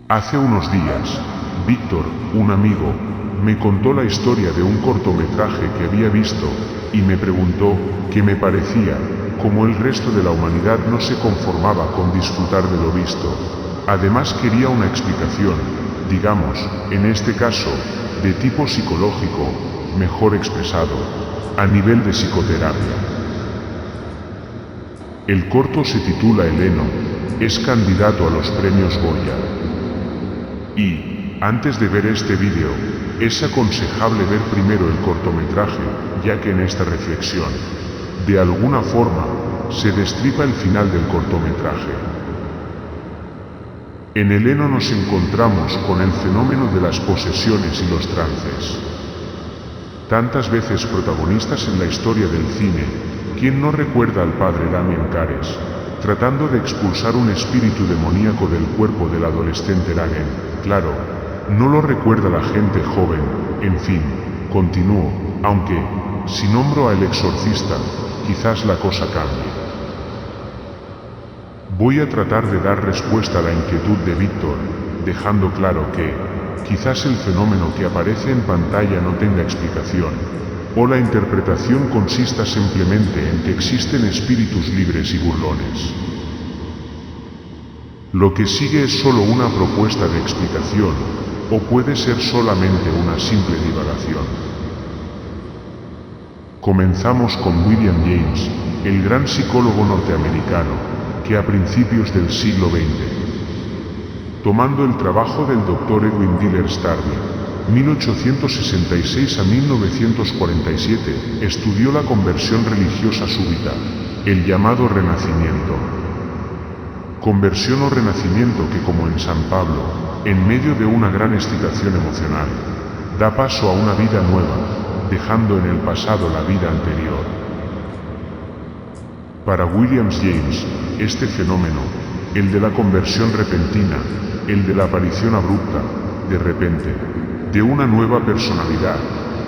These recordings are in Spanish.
Hace unos días, Víctor, un amigo, me contó la historia de un cortometraje que había visto y me preguntó qué me parecía. Como el resto de la humanidad no se conformaba con disfrutar de lo visto, además quería una explicación, digamos, en este caso, de tipo psicológico, mejor expresado, a nivel de psicoterapia. El corto se titula El Heno, es candidato a los premios Goya. Y, antes de ver este vídeo, es aconsejable ver primero el cortometraje, ya que en esta reflexión, de alguna forma, se destripa el final del cortometraje. En El Heno nos encontramos con el fenómeno de las posesiones y los trances. Tantas veces protagonistas en la historia del cine, ¿quién no recuerda al padre Damien Cares, tratando de expulsar un espíritu demoníaco del cuerpo del adolescente Eragen? Claro, no lo recuerda la gente joven. En fin, continúo, aunque, si nombro a El Exorcista, quizás la cosa cambie. Voy a tratar de dar respuesta a la inquietud de Víctor, dejando claro que, quizás el fenómeno que aparece en pantalla no tenga explicación, o la interpretación consista simplemente en que existen espíritus libres y burlones. Lo que sigue es solo una propuesta de explicación, o puede ser solamente una simple divagación. Comenzamos con William James, el gran psicólogo norteamericano, que a principios del siglo XX, tomando el trabajo del Dr. Edwin Diller Starby, 1866 a 1947, estudió la conversión religiosa súbita, el llamado Renacimiento. Conversión o renacimiento que, como en San Pablo, en medio de una gran excitación emocional, da paso a una vida nueva, dejando en el pasado la vida anterior. Para William James, este fenómeno, el de la conversión repentina, el de la aparición abrupta, de repente, de una nueva personalidad,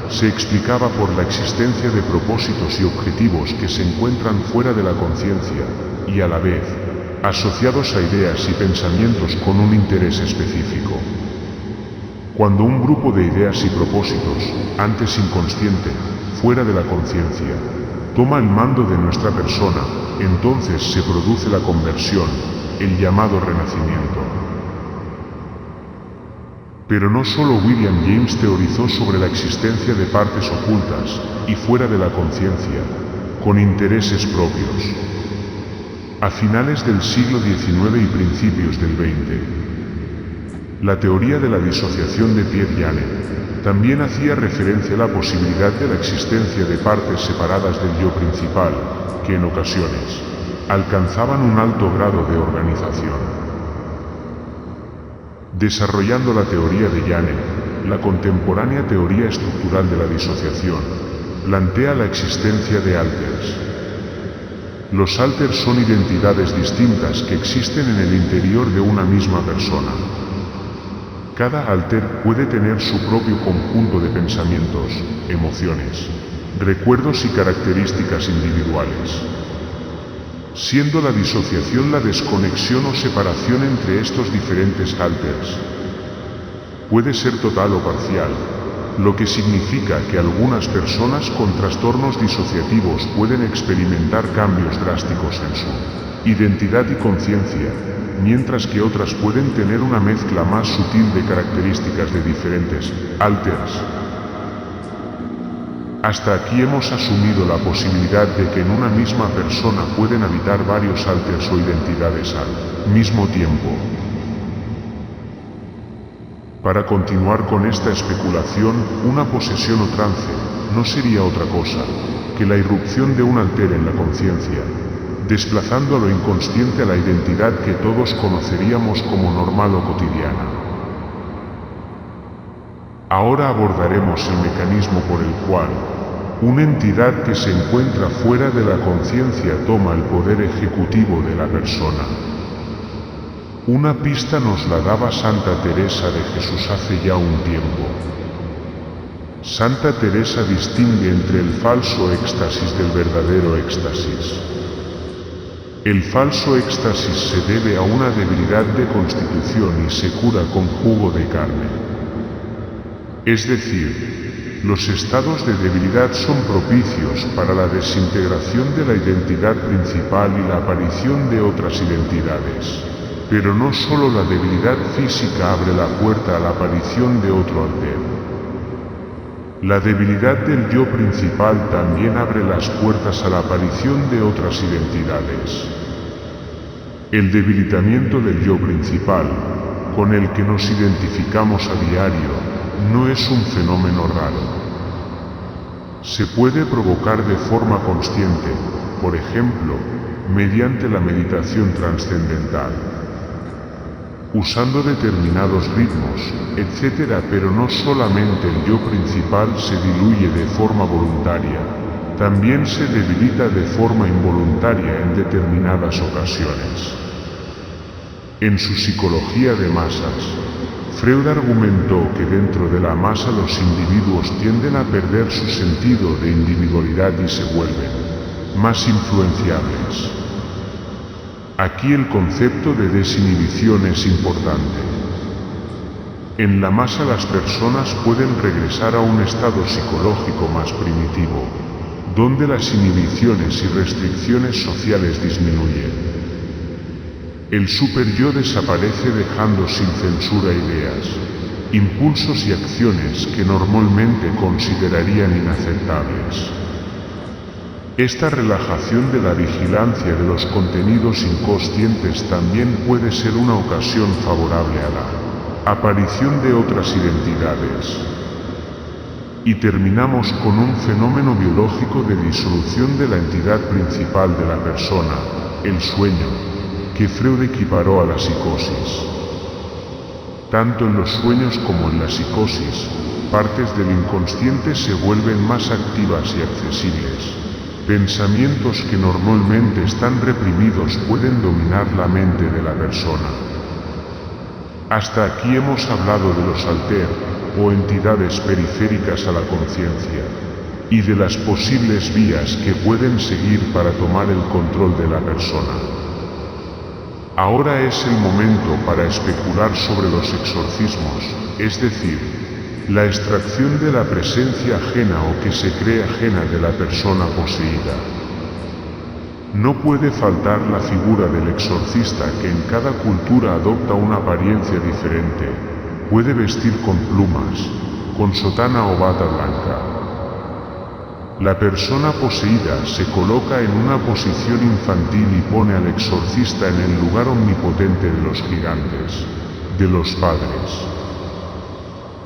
se explicaba por la existencia de propósitos y objetivos que se encuentran fuera de la conciencia, y a la vez, asociados a ideas y pensamientos con un interés específico. Cuando un grupo de ideas y propósitos, antes inconsciente, fuera de la conciencia, toma el mando de nuestra persona, entonces se produce la conversión, el llamado renacimiento. Pero no solo William James teorizó sobre la existencia de partes ocultas y fuera de la conciencia, con intereses propios. A finales del siglo XIX y principios del XX, la teoría de la disociación de Pierre Janet también hacía referencia a la posibilidad de la existencia de partes separadas del yo principal, que en ocasiones alcanzaban un alto grado de organización. Desarrollando la teoría de Janet, la contemporánea teoría estructural de la disociación plantea la existencia de alters. Los alters son identidades distintas que existen en el interior de una misma persona. Cada alter puede tener su propio conjunto de pensamientos, emociones, recuerdos y características individuales, siendo la disociación la desconexión o separación entre estos diferentes alters. Puede ser total o parcial, lo que significa que algunas personas con trastornos disociativos pueden experimentar cambios drásticos en su identidad y conciencia, mientras que otras pueden tener una mezcla más sutil de características de diferentes alters. Hasta aquí hemos asumido la posibilidad de que en una misma persona pueden habitar varios alters o identidades al mismo tiempo. Para continuar con esta especulación, una posesión o trance no sería otra cosa que la irrupción de un alter en la conciencia, desplazando a lo inconsciente a la identidad que todos conoceríamos como normal o cotidiana. Ahora abordaremos el mecanismo por el cual una entidad que se encuentra fuera de la conciencia toma el poder ejecutivo de la persona. Una pista nos la daba Santa Teresa de Jesús hace ya un tiempo. Santa Teresa distingue entre el falso éxtasis del verdadero éxtasis. El falso éxtasis se debe a una debilidad de constitución y se cura con jugo de carne. Es decir, los estados de debilidad son propicios para la desintegración de la identidad principal y la aparición de otras identidades. Pero no solo la debilidad física abre la puerta a la aparición de otro alter. La debilidad del yo principal también abre las puertas a la aparición de otras identidades. El debilitamiento del yo principal, con el que nos identificamos a diario, no es un fenómeno raro. Se puede provocar de forma consciente, por ejemplo, mediante la meditación trascendental, usando determinados ritmos, etc. Pero no solamente el yo principal se diluye de forma voluntaria, también se debilita de forma involuntaria en determinadas ocasiones. En su psicología de masas, Freud argumentó que dentro de la masa los individuos tienden a perder su sentido de individualidad y se vuelven más influenciables. Aquí el concepto de desinhibición es importante. En la masa las personas pueden regresar a un estado psicológico más primitivo, donde las inhibiciones y restricciones sociales disminuyen. El superyo desaparece dejando sin censura ideas, impulsos y acciones que normalmente considerarían inaceptables. Esta relajación de la vigilancia de los contenidos inconscientes también puede ser una ocasión favorable a la aparición de otras identidades. Y terminamos con un fenómeno biológico de disolución de la entidad principal de la persona, el sueño, que Freud equiparó a la psicosis. Tanto en los sueños como en la psicosis, partes del inconsciente se vuelven más activas y accesibles. Pensamientos que normalmente están reprimidos pueden dominar la mente de la persona. Hasta aquí hemos hablado de los alter, o entidades periféricas a la conciencia, y de las posibles vías que pueden seguir para tomar el control de la persona. Ahora es el momento para especular sobre los exorcismos, es decir, la extracción de la presencia ajena o que se cree ajena de la persona poseída. No puede faltar la figura del exorcista que en cada cultura adopta una apariencia diferente. Puede vestir con plumas, con sotana o bata blanca. La persona poseída se coloca en una posición infantil y pone al exorcista en el lugar omnipotente de los gigantes, de los padres.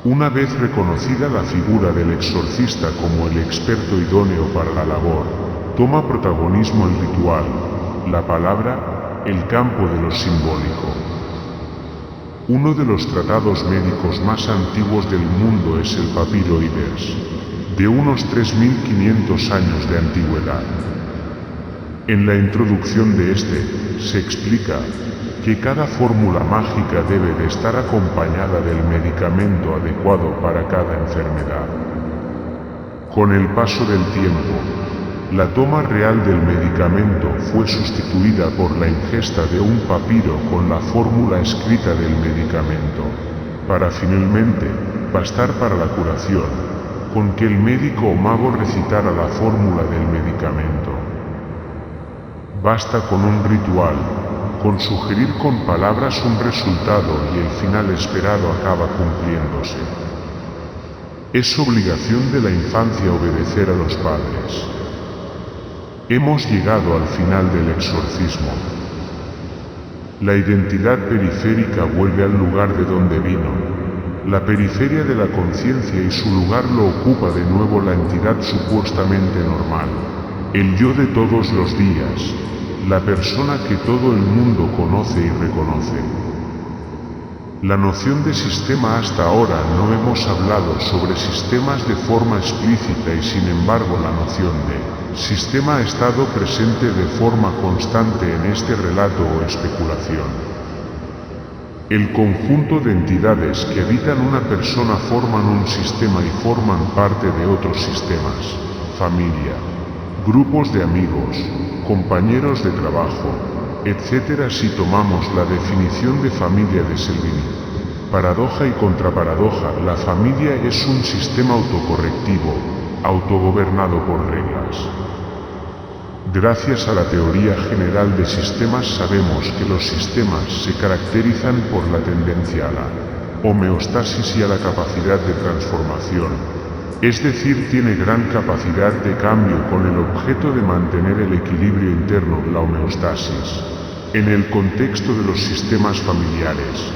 Una vez reconocida la figura del exorcista como el experto idóneo para la labor, toma protagonismo el ritual, la palabra, el campo de lo simbólico. Uno de los tratados médicos más antiguos del mundo es el Papiro Ibers, de unos 3.500 años de antigüedad. En la introducción de este, se explica que cada fórmula mágica debe de estar acompañada del medicamento adecuado para cada enfermedad. Con el paso del tiempo, la toma real del medicamento fue sustituida por la ingesta de un papiro con la fórmula escrita del medicamento, para finalmente bastar para la curación, con que el médico o mago recitara la fórmula del medicamento. Basta con un ritual, con sugerir con palabras un resultado y el final esperado acaba cumpliéndose. Es obligación de la infancia obedecer a los padres. Hemos llegado al final del exorcismo. La identidad periférica vuelve al lugar de donde vino. La periferia de la conciencia y su lugar lo ocupa de nuevo la entidad supuestamente normal, el yo de todos los días, la persona que todo el mundo conoce y reconoce. La noción de sistema hasta ahora no hemos hablado sobre sistemas de forma explícita y sin embargo la noción de sistema ha estado presente de forma constante en este relato o especulación. El conjunto de entidades que habitan una persona forman un sistema y forman parte de otros sistemas, familia, grupos de amigos, compañeros de trabajo, etc. Si tomamos la definición de familia de Selvini, paradoja y contraparadoja, la familia es un sistema autocorrectivo, autogobernado por reglas. Gracias a la teoría general de sistemas sabemos que los sistemas se caracterizan por la tendencia a la homeostasis y a la capacidad de transformación, es decir, tiene gran capacidad de cambio con el objeto de mantener el equilibrio interno, la homeostasis. En el contexto de los sistemas familiares,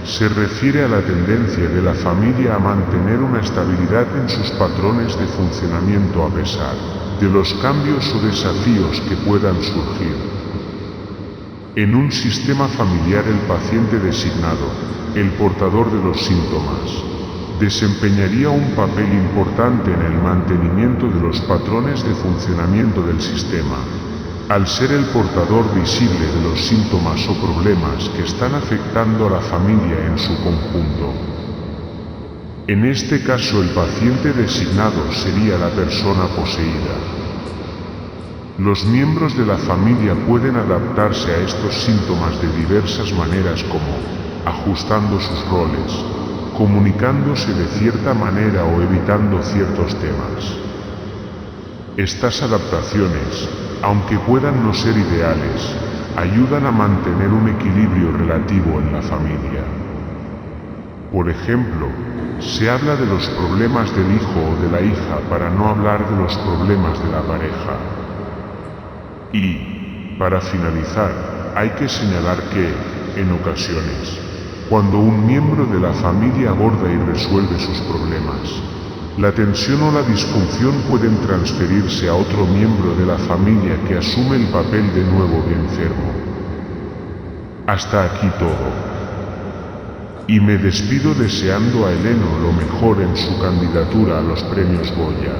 se refiere a la tendencia de la familia a mantener una estabilidad en sus patrones de funcionamiento a pesar de los cambios o desafíos que puedan surgir. En un sistema familiar el paciente designado, el portador de los síntomas, desempeñaría un papel importante en el mantenimiento de los patrones de funcionamiento del sistema, al ser el portador visible de los síntomas o problemas que están afectando a la familia en su conjunto. En este caso el paciente designado sería la persona poseída. Los miembros de la familia pueden adaptarse a estos síntomas de diversas maneras como ajustando sus roles, comunicándose de cierta manera o evitando ciertos temas. Estas adaptaciones, aunque puedan no ser ideales, ayudan a mantener un equilibrio relativo en la familia. Por ejemplo, se habla de los problemas del hijo o de la hija para no hablar de los problemas de la pareja. Y, para finalizar, hay que señalar que, en ocasiones, cuando un miembro de la familia aborda y resuelve sus problemas, la tensión o la disfunción pueden transferirse a otro miembro de la familia que asume el papel de nuevo de enfermo. Hasta aquí todo. Y me despido deseando a Heleno lo mejor en su candidatura a los premios Goya.